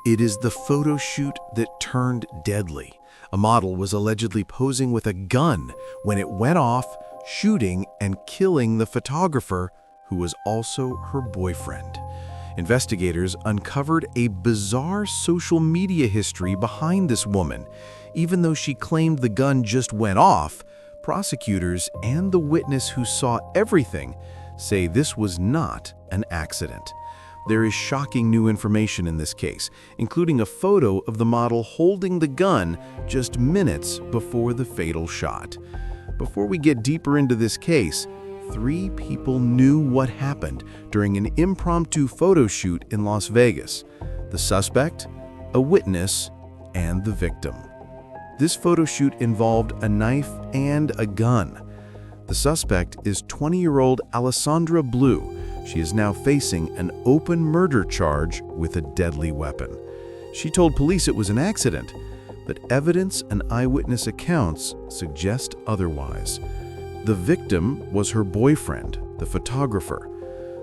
It is the photo shoot that turned deadly. A model was allegedly posing with a gun when it went off, shooting and killing the photographer, who was also her boyfriend. Investigators uncovered a bizarre social media history behind this woman. Even though she claimed the gun just went off, prosecutors and the witness who saw everything say this was not an accident. There is shocking new information in this case, including a photo of the model holding the gun just minutes before the fatal shot. Before we get deeper into this case, 3 people knew what happened during an impromptu photo shoot in Las Vegas: the suspect, a witness, and the victim. This photo shoot involved a knife and a gun. The suspect is 20-year-old Alessandra Blue. She is now facing an open murder charge with a deadly weapon. She told police it was an accident, but evidence and eyewitness accounts suggest otherwise. The victim was her boyfriend, the photographer.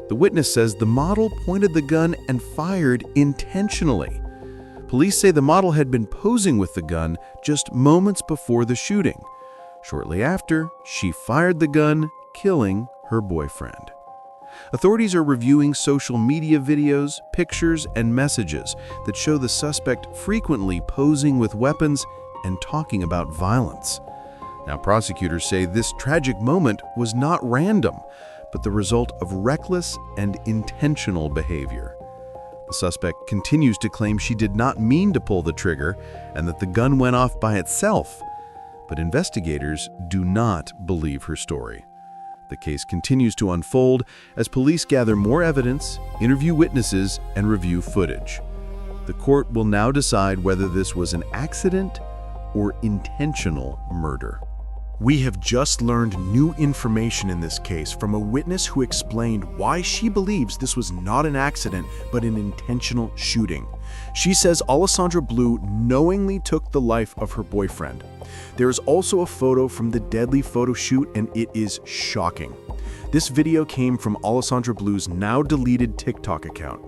The witness says the model pointed the gun and fired intentionally. Police say the model had been posing with the gun just moments before the shooting. Shortly after, she fired the gun, killing her boyfriend. Authorities are reviewing social media videos, pictures, and messages that show the suspect frequently posing with weapons and talking about violence. Now, prosecutors say this tragic moment was not random, but the result of reckless and intentional behavior. The suspect continues to claim she did not mean to pull the trigger and that the gun went off by itself. But investigators do not believe her story. The case continues to unfold as police gather more evidence, interview witnesses, and review footage. The court will now decide whether this was an accident or intentional murder. We have just learned new information in this case from a witness who explained why she believes this was not an accident but an intentional shooting. She says Alessandra Blue knowingly took the life of her boyfriend. There is also a photo from the deadly photo shoot, and it is shocking. This video came from Alessandra Blue's now deleted TikTok account.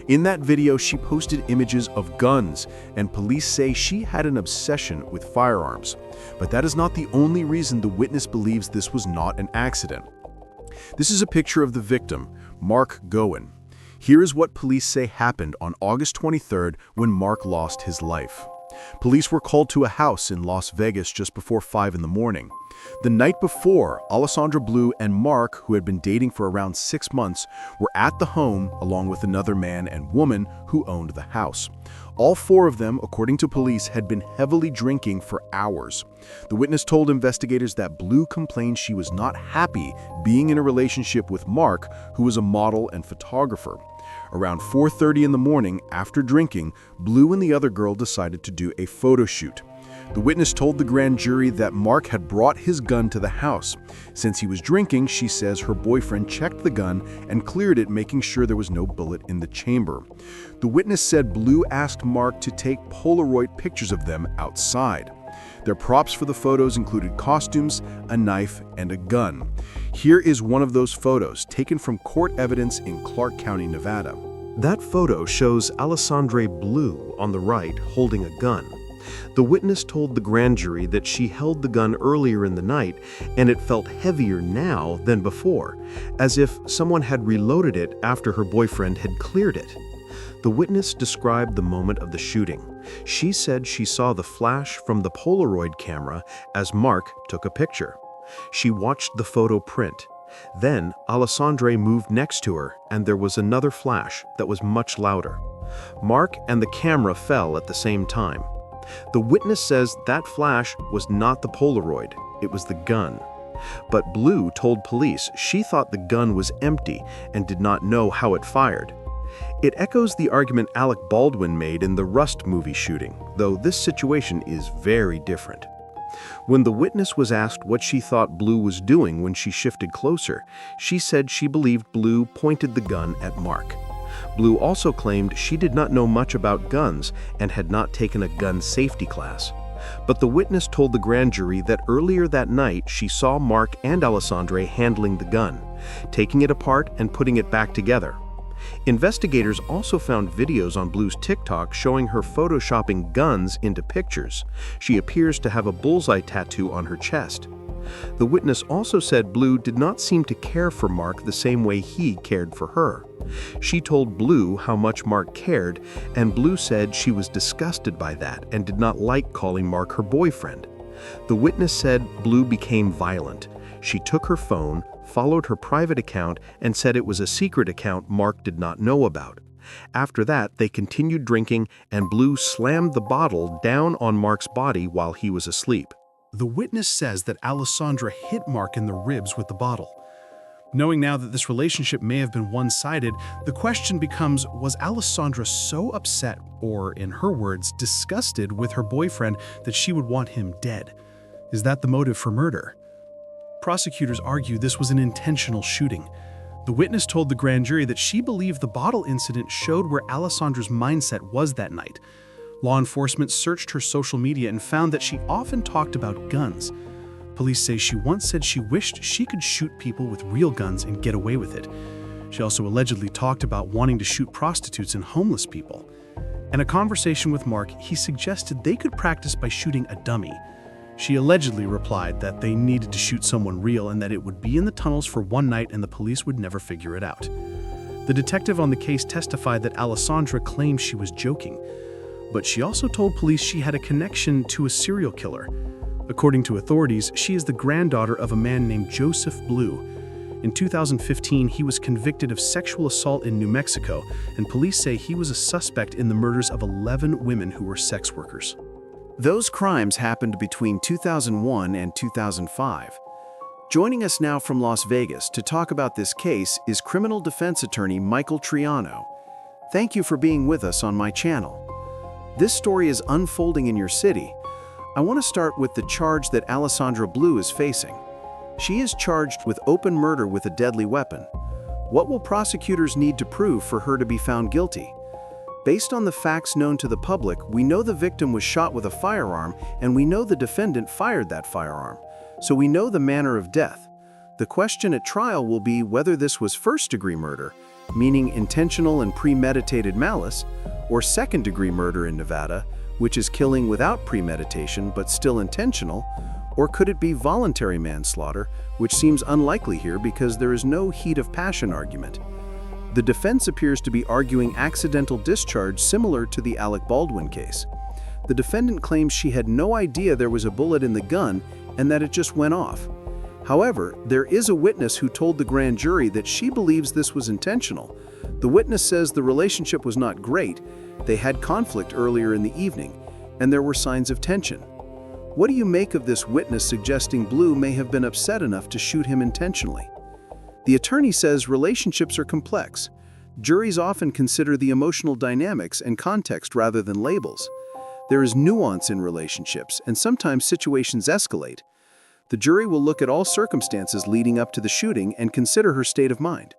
In that video, she posted images of guns, and police say she had an obsession with firearms. But that is not the only reason the witness believes this was not an accident. This is a picture of the victim, Mark Gowen. Here is what police say happened on August 23rd when Mark lost his life. Police were called to a house in Las Vegas just before 5 in the morning. The night before, Alessandra Blue and Mark, who had been dating for around 6 months, were at the home along with another man and woman who owned the house. All 4 of them, according to police, had been heavily drinking for hours. The witness told investigators that Blue complained she was not happy being in a relationship with Mark, who was a model and photographer. Around 4:30 in the morning, after drinking, Blue and the other girl decided to do a photo shoot. The witness told the grand jury that Mark had brought his gun to the house. Since he was drinking, she says her boyfriend checked the gun and cleared it, making sure there was no bullet in the chamber. The witness said Blue asked Mark to take Polaroid pictures of them outside. Their props for the photos included costumes, a knife, and a gun. Here is one of those photos, taken from court evidence in Clark County, Nevada. That photo shows Alessandra Blue on the right holding a gun. The witness told the grand jury that she held the gun earlier in the night and it felt heavier now than before, as if someone had reloaded it after her boyfriend had cleared it. The witness described the moment of the shooting. She said she saw the flash from the Polaroid camera as Mark took a picture. She watched the photo print. Then Alessandra moved next to her and there was another flash that was much louder. Mark and the camera fell at the same time. The witness says that flash was not the Polaroid, it was the gun. But Blue told police she thought the gun was empty and did not know how it fired. It echoes the argument Alec Baldwin made in the Rust movie shooting, though this situation is very different. When the witness was asked what she thought Blue was doing when she shifted closer, she said she believed Blue pointed the gun at Mark. Blue also claimed she did not know much about guns and had not taken a gun safety class. But the witness told the grand jury that earlier that night she saw Mark and Alessandra handling the gun, taking it apart and putting it back together. Investigators also found videos on Blue's TikTok showing her photoshopping guns into pictures. She appears to have a bullseye tattoo on her chest. The witness also said Blue did not seem to care for Mark the same way he cared for her. She told Blue how much Mark cared, and Blue said she was disgusted by that and did not like calling Mark her boyfriend. The witness said Blue became violent. She took her phone, followed her private account, and said it was a secret account Mark did not know about. After that, they continued drinking, and Blue slammed the bottle down on Mark's body while he was asleep. The witness says that Alessandra hit Mark in the ribs with the bottle. Knowing now that this relationship may have been one-sided, the question becomes, was Alessandra so upset, or in her words, disgusted with her boyfriend that she would want him dead? Is that the motive for murder? Prosecutors argue this was an intentional shooting. The witness told the grand jury that she believed the bottle incident showed where Alessandra's mindset was that night. Law enforcement searched her social media and found that she often talked about guns. Police say she once said she wished she could shoot people with real guns and get away with it. She also allegedly talked about wanting to shoot prostitutes and homeless people. In a conversation with Mark, he suggested they could practice by shooting a dummy. She allegedly replied that they needed to shoot someone real and that it would be in the tunnels for one night and the police would never figure it out. The detective on the case testified that Alessandra claimed she was joking, but she also told police she had a connection to a serial killer. According to authorities, she is the granddaughter of a man named Joseph Blue. In 2015, he was convicted of sexual assault in New Mexico, and police say he was a suspect in the murders of 11 women who were sex workers. Those crimes happened between 2001 and 2005. Joining us now from Las Vegas to talk about this case is criminal defense attorney Michael Triano. Thank you for being with us on my channel. This story is unfolding in your city. I want to start with the charge that Alessandra Blue is facing. She is charged with open murder with a deadly weapon. What will prosecutors need to prove for her to be found guilty? Based on the facts known to the public, we know the victim was shot with a firearm, and we know the defendant fired that firearm. So we know the manner of death. The question at trial will be whether this was first-degree murder, meaning intentional and premeditated malice, or second-degree murder in Nevada, which is killing without premeditation but still intentional, or could it be voluntary manslaughter, which seems unlikely here because there is no heat of passion argument. The defense appears to be arguing accidental discharge similar to the Alec Baldwin case. The defendant claims she had no idea there was a bullet in the gun and that it just went off. However, there is a witness who told the grand jury that she believes this was intentional. The witness says the relationship was not great, they had conflict earlier in the evening, and there were signs of tension. What do you make of this witness suggesting Blue may have been upset enough to shoot him intentionally? The attorney says relationships are complex. Juries often consider the emotional dynamics and context rather than labels. There is nuance in relationships, and sometimes situations escalate. The jury will look at all circumstances leading up to the shooting and consider her state of mind.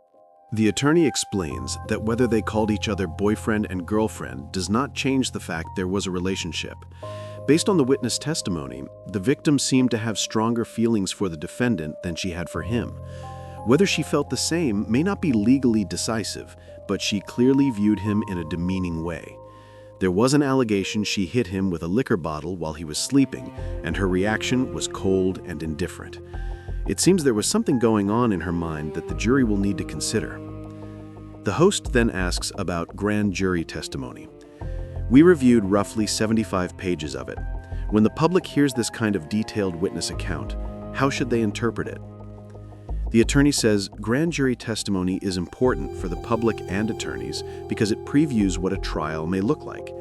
The attorney explains that whether they called each other boyfriend and girlfriend does not change the fact there was a relationship. Based on the witness testimony, the victim seemed to have stronger feelings for the defendant than she had for him. Whether she felt the same may not be legally decisive, but she clearly viewed him in a demeaning way. There was an allegation she hit him with a liquor bottle while he was sleeping, and her reaction was cold and indifferent. It seems there was something going on in her mind that the jury will need to consider. The host then asks about grand jury testimony. We reviewed roughly 75 pages of it. When the public hears this kind of detailed witness account, how should they interpret it? The attorney says grand jury testimony is important for the public and attorneys because it previews what a trial may look like.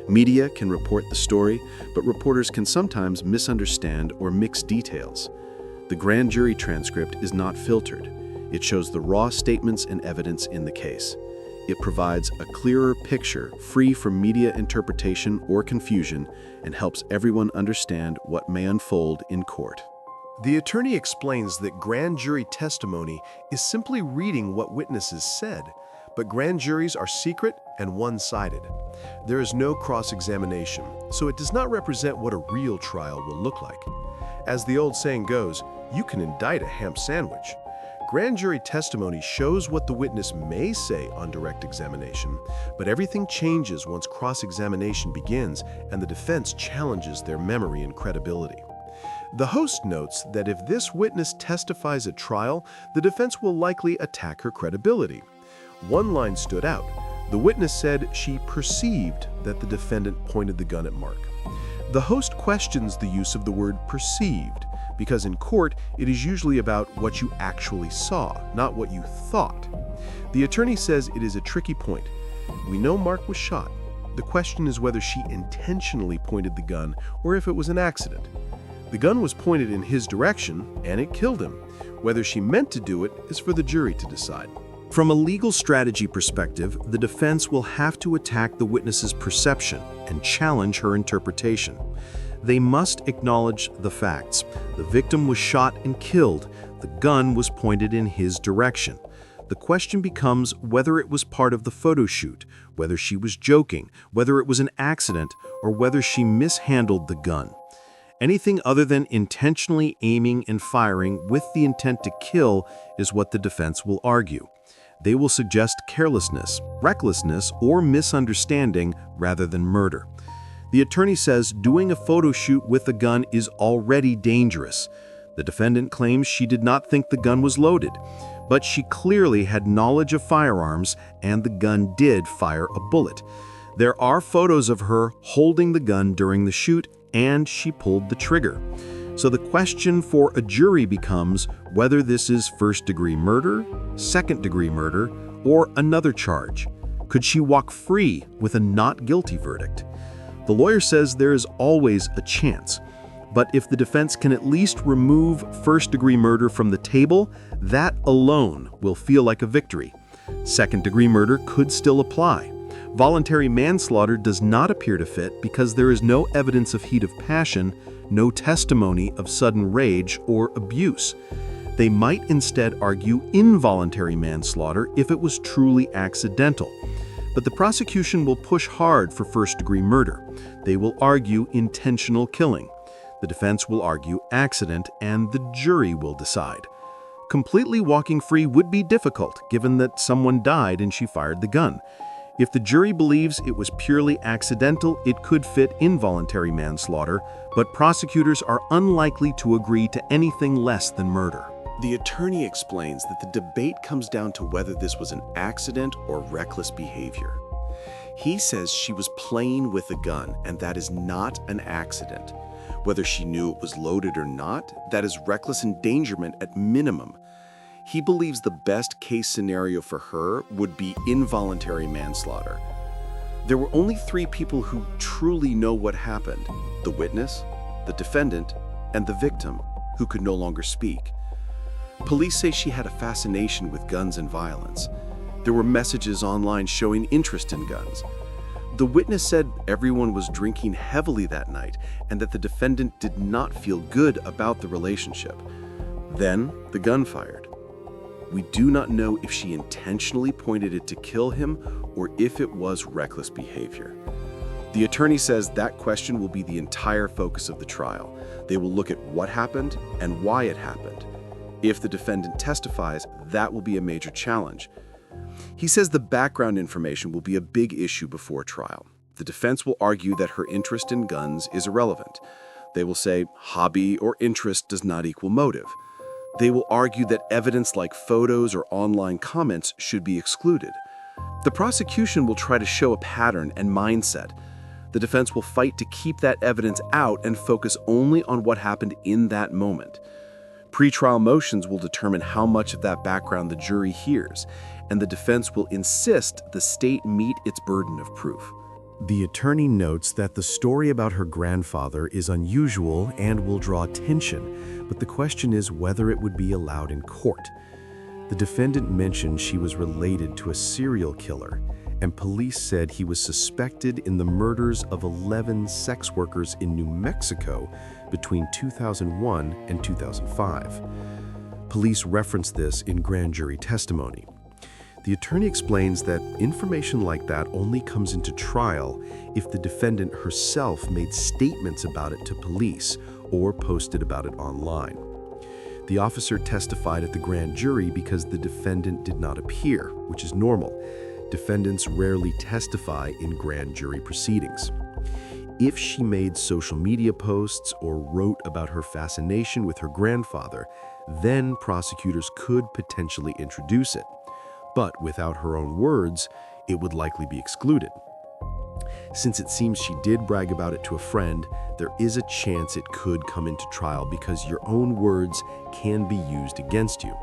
Media can report the story, but reporters can sometimes misunderstand or mix details. The grand jury transcript is not filtered. It shows the raw statements and evidence in the case. It provides a clearer picture, free from media interpretation or confusion, and helps everyone understand what may unfold in court. The attorney explains that grand jury testimony is simply reading what witnesses said, but grand juries are secret and one-sided. There is no cross-examination, so it does not represent what a real trial will look like. As the old saying goes, you can indict a ham sandwich. Grand jury testimony shows what the witness may say on direct examination, but everything changes once cross-examination begins and the defense challenges their memory and credibility. The host notes that if this witness testifies at trial, the defense will likely attack her credibility. One line stood out. The witness said she perceived that the defendant pointed the gun at Mark. The host questions the use of the word perceived, because in court, it is usually about what you actually saw, not what you thought. The attorney says it is a tricky point. We know Mark was shot. The question is whether she intentionally pointed the gun or if it was an accident. The gun was pointed in his direction, and it killed him. Whether she meant to do it is for the jury to decide. From a legal strategy perspective, the defense will have to attack the witness's perception and challenge her interpretation. They must acknowledge the facts. The victim was shot and killed. The gun was pointed in his direction. The question becomes whether it was part of the photo shoot, whether she was joking, whether it was an accident, or whether she mishandled the gun. Anything other than intentionally aiming and firing with the intent to kill is what the defense will argue. They will suggest carelessness, recklessness, or misunderstanding rather than murder. The attorney says doing a photo shoot with a gun is already dangerous. The defendant claims she did not think the gun was loaded, but she clearly had knowledge of firearms and the gun did fire a bullet. There are photos of her holding the gun during the shoot and she pulled the trigger. So the question for a jury becomes whether this is first-degree murder, second-degree murder, or another charge. Could she walk free with a not guilty verdict? The lawyer says there is always a chance, but if the defense can at least remove first-degree murder from the table, that alone will feel like a victory. Second-degree murder could still apply. Voluntary manslaughter does not appear to fit because there is no evidence of heat of passion, no testimony of sudden rage or abuse. They might instead argue involuntary manslaughter if it was truly accidental. But the prosecution will push hard for first-degree murder. They will argue intentional killing. The defense will argue accident, and the jury will decide. Completely walking free would be difficult, given that someone died and she fired the gun. If the jury believes it was purely accidental, it could fit involuntary manslaughter, but prosecutors are unlikely to agree to anything less than murder. The attorney explains that the debate comes down to whether this was an accident or reckless behavior. He says she was playing with a gun, and that is not an accident. Whether she knew it was loaded or not, that is reckless endangerment at minimum. He believes the best case scenario for her would be involuntary manslaughter. There were only 3 people who truly know what happened: the witness, the defendant, and the victim, who could no longer speak. Police say she had a fascination with guns and violence. There were messages online showing interest in guns. The witness said everyone was drinking heavily that night and that the defendant did not feel good about the relationship. Then the gun fired. We do not know if she intentionally pointed it to kill him or if it was reckless behavior. The attorney says that question will be the entire focus of the trial. They will look at what happened and why it happened. If the defendant testifies, that will be a major challenge. He says the background information will be a big issue before trial. The defense will argue that her interest in guns is irrelevant. They will say hobby or interest does not equal motive. They will argue that evidence like photos or online comments should be excluded. The prosecution will try to show a pattern and mindset. The defense will fight to keep that evidence out and focus only on what happened in that moment. Pretrial motions will determine how much of that background the jury hears, and the defense will insist the state meet its burden of proof. The attorney notes that the story about her grandfather is unusual and will draw attention, but the question is whether it would be allowed in court. The defendant mentioned she was related to a serial killer, and police said he was suspected in the murders of 11 sex workers in New Mexico between 2001 and 2005. Police referenced this in grand jury testimony. The attorney explains that information like that only comes into trial if the defendant herself made statements about it to police or posted about it online. The officer testified at the grand jury because the defendant did not appear, which is normal. Defendants rarely testify in grand jury proceedings. If she made social media posts or wrote about her fascination with her grandfather, then prosecutors could potentially introduce it. But without her own words, it would likely be excluded. Since it seems she did brag about it to a friend, there is a chance it could come into trial because your own words can be used against you.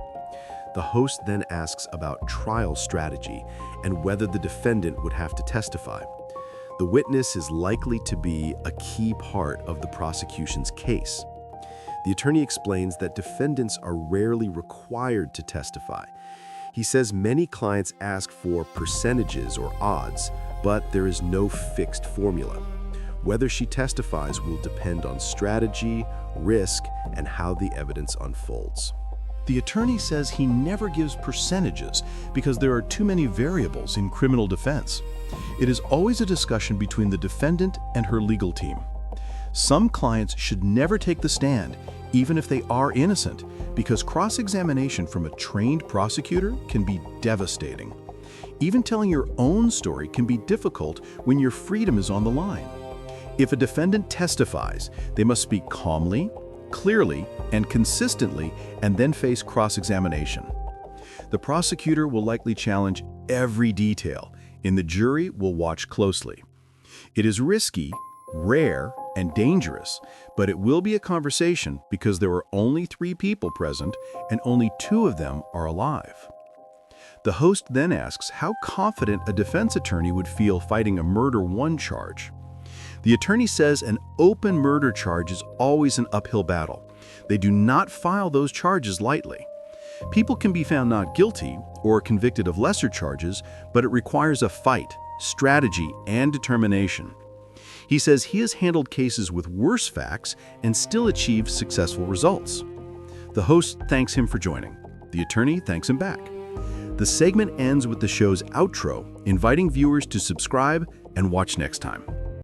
The host then asks about trial strategy and whether the defendant would have to testify. The witness is likely to be a key part of the prosecution's case. The attorney explains that defendants are rarely required to testify. He says many clients ask for percentages or odds, but there is no fixed formula. Whether she testifies will depend on strategy, risk, and how the evidence unfolds. The attorney says he never gives percentages because there are too many variables in criminal defense. It is always a discussion between the defendant and her legal team. Some clients should never take the stand, even if they are innocent, because cross-examination from a trained prosecutor can be devastating. Even telling your own story can be difficult when your freedom is on the line. If a defendant testifies, they must speak calmly, clearly, and consistently, and then face cross-examination. The prosecutor will likely challenge every detail, and the jury will watch closely. It is risky, rare, and dangerous, but it will be a conversation because there are only 3 people present and only 2 of them are alive. The host then asks how confident a defense attorney would feel fighting a murder 1 charge. The attorney says an open murder charge is always an uphill battle. They do not file those charges lightly. People can be found not guilty or convicted of lesser charges, but it requires a fight, strategy, and determination. He says he has handled cases with worse facts and still achieved successful results. The host thanks him for joining. The attorney thanks him back. The segment ends with the show's outro, inviting viewers to subscribe and watch next time.